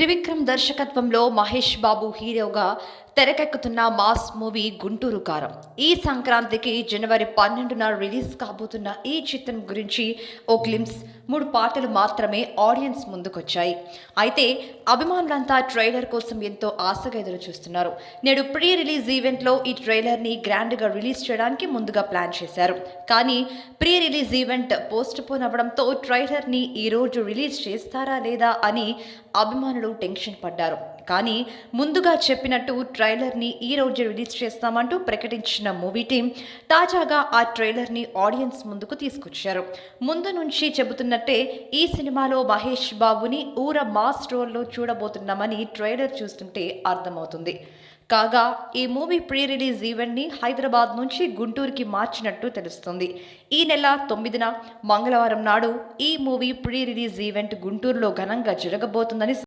త్రివిక్రమ్ దర్శకత్వంలో మహేష్ బాబు హీరోగా తెరకెక్కుతున్న మాస్ మూవీ గుంటూరు కారం ఈ సంక్రాంతికి జనవరి 12న రిలీజ్ కాబోతున్న ఈ చిత్రం గురించి ఓ గ్లిమ్స్ 3 పాటలు మాత్రమే ఆడియన్స్ ముందుకొచ్చాయి. అయితే అభిమానులంతా ట్రైలర్ కోసం ఎంతో ఆశగా ఎదురు చూస్తున్నారు. నేడు ప్రీ రిలీజ్ ఈవెంట్లో ఈ ట్రైలర్ని గ్రాండ్గా రిలీజ్ చేయడానికి ముందుగా ప్లాన్ చేశారు. కానీ pre release event post phone అవ్వడంతో ట్రైలర్ని ఈరోజు రిలీజ్ చేస్తారా లేదా అని అభిమానులు టెన్షన్ పడ్డారు. కానీ ముందుగా చెప్పినట్టు ట్రైలర్ని ఈ రోజు రిలీజ్ చేస్తామంటూ ప్రకటించిన మూవీ టీం తాజాగా ఆ ట్రైలర్ని ఆడియన్స్ ముందుకు తీసుకొచ్చారు. ముందు నుంచి చెబుతున్నట్టే ఈ సినిమాలో మహేష్ బాబుని ఊర మాస్ రోల్లో చూడబోతున్నామని ట్రైలర్ చూస్తుంటే అర్థమవుతుంది. కాగా ఈ మూవీ ప్రీ రిలీజ్ ఈవెంట్ని హైదరాబాద్ నుంచి గుంటూరుకి మార్చినట్టు తెలుస్తుంది. ఈ నెల 9న మంగళవారం నాడు ఈ మూవీ ప్రీ రిలీజ్ ఈవెంట్ గుంటూరులో ఘనంగా జరగబోతుందని